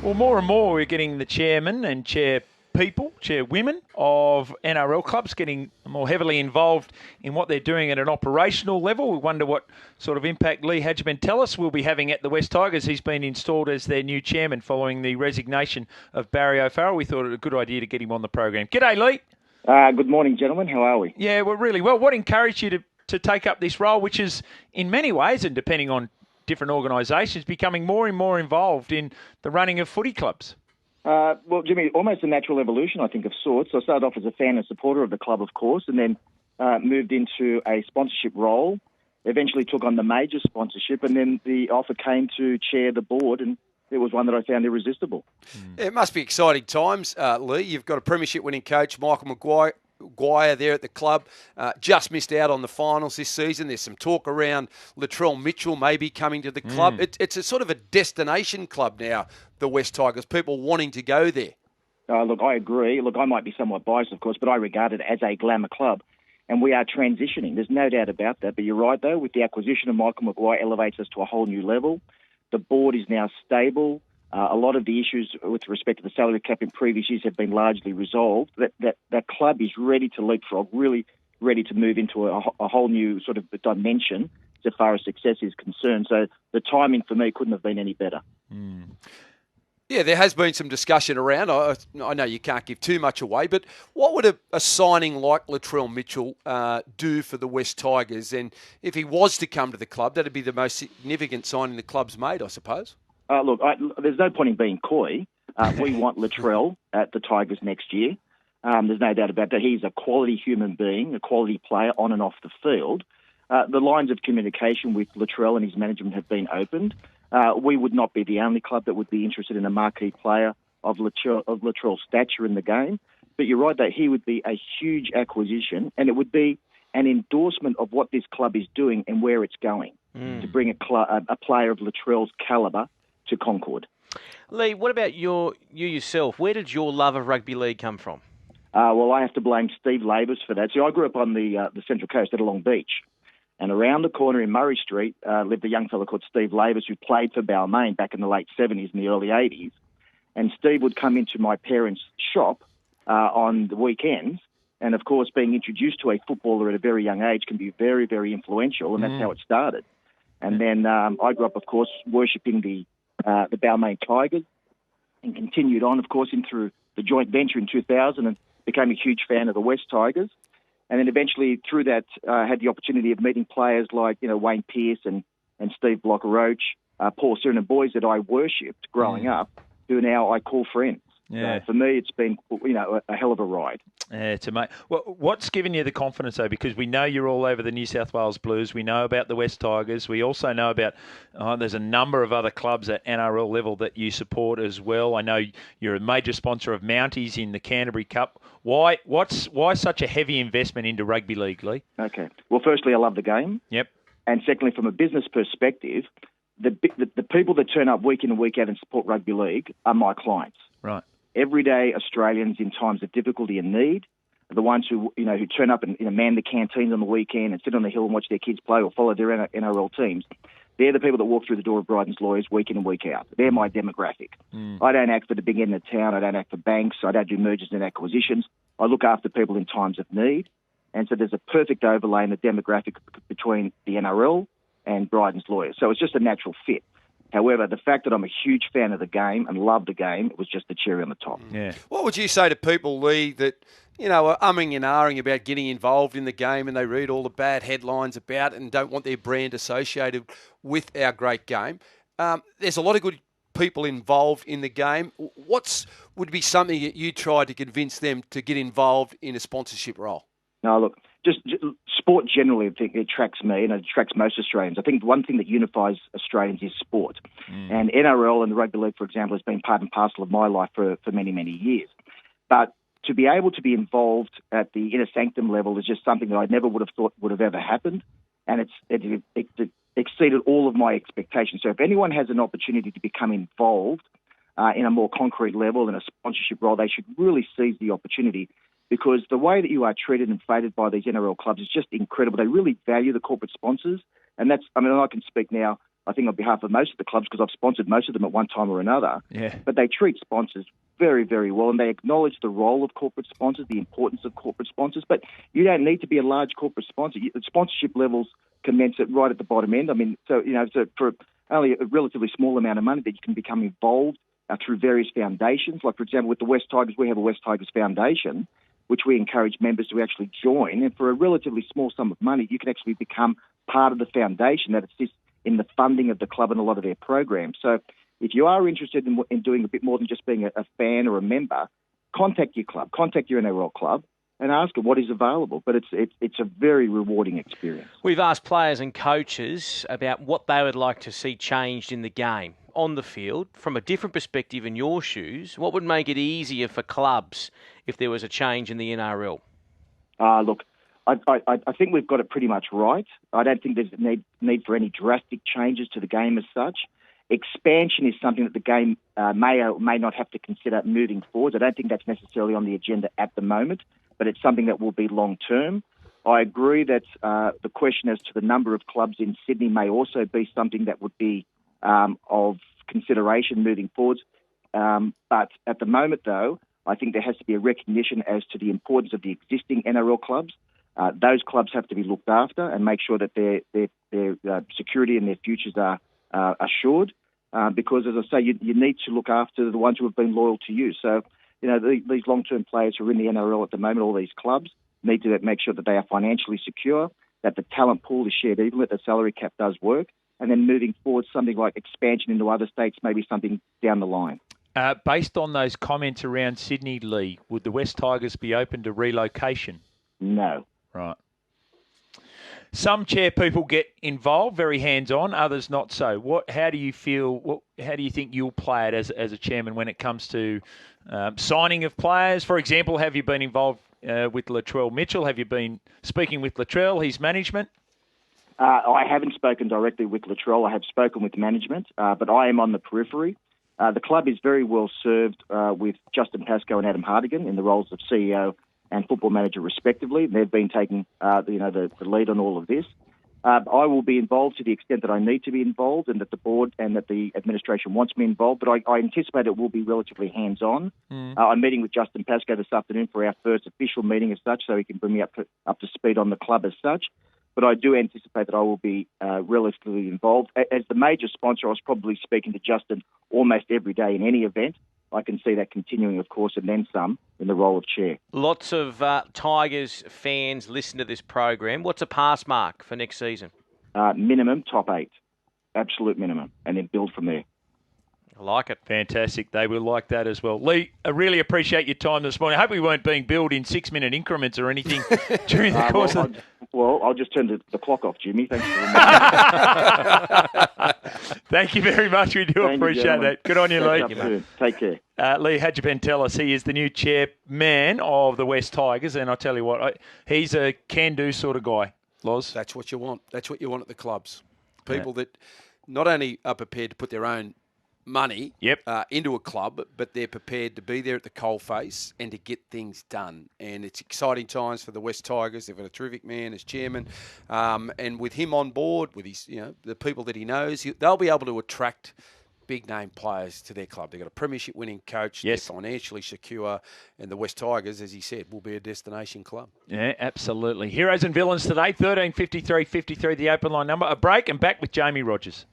Well, more and more we're getting the chairman and chairwomen of NRL clubs getting more heavily involved in what they're doing at an operational level. We wonder what sort of impact Lee Hagipantelis will be having at the West Tigers. He's been installed as their new chairman following the resignation of Barry O'Farrell. We thought it a good idea to get him on the program. G'day, Lee. Good morning, gentlemen. How are we? Yeah, we're really well. What encouraged you to take up this role, which is in many ways, and depending on different organisations, becoming more and more involved in the running of footy clubs? Well, Jimmy, almost a natural evolution, I think, of sorts. I started off as a fan and supporter of the club, of course, and then moved into a sponsorship role, eventually took on the major sponsorship, and then the offer came to chair the board, and it was one that I found irresistible. It must be exciting times, Lee. You've got a premiership winning coach, Michael Maguire, there at the club, just missed out on the finals this season. There's some talk around Latrell Mitchell maybe coming to the club. It's a sort of a destination club now, the West Tigers, people wanting to go there. Look, I agree. Look, I might be somewhat biased, of course, but I regard it as a glamour club, and we are transitioning. There's no doubt about that. But you're right, though, with the acquisition of Michael Maguire elevates us to a whole new level. The board is now stable. A lot of the issues with respect to the salary cap in previous years have been largely resolved. That club is ready to leapfrog, really ready to move into a whole new sort of dimension so far as success is concerned. So the timing for me couldn't have been any better. Yeah, there has been some discussion around. I know you can't give too much away, but what would a signing like Latrell Mitchell do for the West Tigers? And if he was to come to the club, that'd be the most significant signing the club's made, I suppose. Look, there's no point in being coy. We want Latrell at the Tigers next year. There's no doubt about that. He's a quality human being, a quality player on and off the field. The lines of communication with Latrell and his management have been opened. We would not be the only club that would be interested in a marquee player of Latrell's stature in the game. But you're right that he would be a huge acquisition, and it would be an endorsement of what this club is doing and where it's going to bring a player of Latrell's calibre to Concord. Lee, what about you yourself? Where did your love of rugby league come from? Well, I have to blame Steve Labers for that. See, I grew up on the Central Coast at Long Beach, and around the corner in Murray Street lived a young fellow called Steve Labers who played for Balmain back in the late 70s and the early 80s. And Steve would come into my parents' shop on the weekends, and of course, being introduced to a footballer at a very young age can be very, very influential, and that's how it started. And then I grew up, of course, worshipping the Balmain Tigers, and continued on, of course, in through the joint venture in 2000 and became a huge fan of the West Tigers. And then eventually through that, had the opportunity of meeting players like, Wayne Pearce and Steve Blocker-Roach, Paul Siren, and boys that I worshipped growing up, who now I call friends. Yeah. So for me, it's been, a hell of a ride. Yeah, it's amazing. Well, what's given you the confidence, though? Because we know you're all over the New South Wales Blues. We know about the West Tigers. We also know about there's a number of other clubs at NRL level that you support as well. I know you're a major sponsor of Mounties in the Canterbury Cup. Why such a heavy investment into rugby league, Lee? Okay. Well, firstly, I love the game. Yep. And secondly, from a business perspective, the people that turn up week in and week out and support rugby league are my clients. Right. Everyday Australians in times of difficulty and need are the ones who turn up and man the canteens on the weekend and sit on the hill and watch their kids play or follow their NRL teams. They're the people that walk through the door of Bryden's Lawyers week in and week out. They're my demographic. I don't act for the big end of town. I don't act for banks. I don't do mergers and acquisitions. I look after people in times of need. And so there's a perfect overlay in the demographic between the NRL and Bryden's Lawyers. So it's just a natural fit. However, the fact that I'm a huge fan of the game and love the game was just the cherry on the top. Yeah. What would you say to people, Lee, that are umming and ahhing about getting involved in the game and they read all the bad headlines about it and don't want their brand associated with our great game? There's a lot of good people involved in the game. Would be something that you try to convince them to get involved in a sponsorship role? No, look, just sport generally, I think it attracts me and it attracts most Australians. I think one thing that unifies Australians is sport. And NRL and the rugby league, for example, has been part and parcel of my life for many, many years. But to be able to be involved at the inner sanctum level is just something that I never would have thought would have ever happened. And it exceeded all of my expectations. So if anyone has an opportunity to become involved in a more concrete level in a sponsorship role, they should really seize the opportunity, because the way that you are treated and feted by these NRL clubs is just incredible. They really value the corporate sponsors. And I can speak now I think, on behalf of most of the clubs, because I've sponsored most of them at one time or another. Yeah. But they treat sponsors very, very well, and they acknowledge the role of corporate sponsors, the importance of corporate sponsors. But you don't need to be a large corporate sponsor. The sponsorship levels commence right at the bottom end. I mean, so for only a relatively small amount of money that you can become involved through various foundations. Like, for example, with the West Tigers, we have a West Tigers Foundation, which we encourage members to actually join. And for a relatively small sum of money, you can actually become part of the foundation that assists in the funding of the club and a lot of their programs. So if you are interested in doing a bit more than just being a fan or a member, contact your club, contact your NRL club, and ask them what is available. But it's a very rewarding experience. We've asked players and coaches about what they would like to see changed in the game on the field. From a different perspective in your shoes, what would make it easier for clubs if there was a change in the NRL? Look, I think we've got it pretty much right. I don't think there's a need for any drastic changes to the game as such. Expansion is something that the game may or may not have to consider moving forward. I don't think that's necessarily on the agenda at the moment, but it's something that will be long term. I agree that the question as to the number of clubs in Sydney may also be something that would be of consideration moving forward. But at the moment, though, I think there has to be a recognition as to the importance of the existing NRL clubs. Those clubs have to be looked after and make sure that their security and their futures are assured. Because, as I say, you need to look after the ones who have been loyal to you. So, these long-term players who are in the NRL at the moment, all these clubs, need to make sure that they are financially secure, that the talent pool is shared evenly, that the salary cap does work, and then moving forward, something like expansion into other states, maybe something down the line. Based on those comments around Sydney, Lee, would the West Tigers be open to relocation? No. Right. Some chair people get involved, very hands-on, others not so. How do you feel? How do you think you'll play it as a chairman when it comes to signing of players? For example, have you been involved with Latrell Mitchell? Have you been speaking with Latrell, his management? I haven't spoken directly with Latrell. I have spoken with management, but I am on the periphery. The club is very well served with Justin Pascoe and Adam Hartigan in the roles of CEO and football manager respectively. They've been taking the lead on all of this. I will be involved to the extent that I need to be involved and that the board and that the administration wants me involved, but I anticipate it will be relatively hands-on. I'm meeting with Justin Pascoe this afternoon for our first official meeting as such, so he can bring me up to speed on the club as such. But I do anticipate that I will be relatively involved. As the major sponsor, I was probably speaking to Justin almost every day in any event. I can see that continuing, of course, and then some in the role of chair. Lots of Tigers fans listen to this program. What's a pass mark for next season? Minimum, top 8. Absolute minimum. And then build from there. I like it. Fantastic. They will like that as well. Lee, I really appreciate your time this morning. I hope we weren't being billed in 6-minute increments or anything during the course of... Well, I'll just turn the clock off, Jimmy. Thanks for Thank you very much. We do appreciate that. Good on you, Lee. Take care. Lee Hagipantelis, he is the new chairman of the West Tigers, and I'll tell you what, he's a can-do sort of guy, Loz. That's what you want. That's what you want at the clubs. People that not only are prepared to put their own money into a club, but they're prepared to be there at the coalface and to get things done. And it's exciting times for the West Tigers. They've got a terrific man as chairman, and with him on board, with his the people that he knows, they'll be able to attract big name players to their club. They've got a premiership winning coach. Yes. They're financially secure, and the West Tigers, as he said, will be a destination club. Yeah, absolutely. Heroes and villains today, 13 53 53, the open line number. A break and back with Jamie Rogers.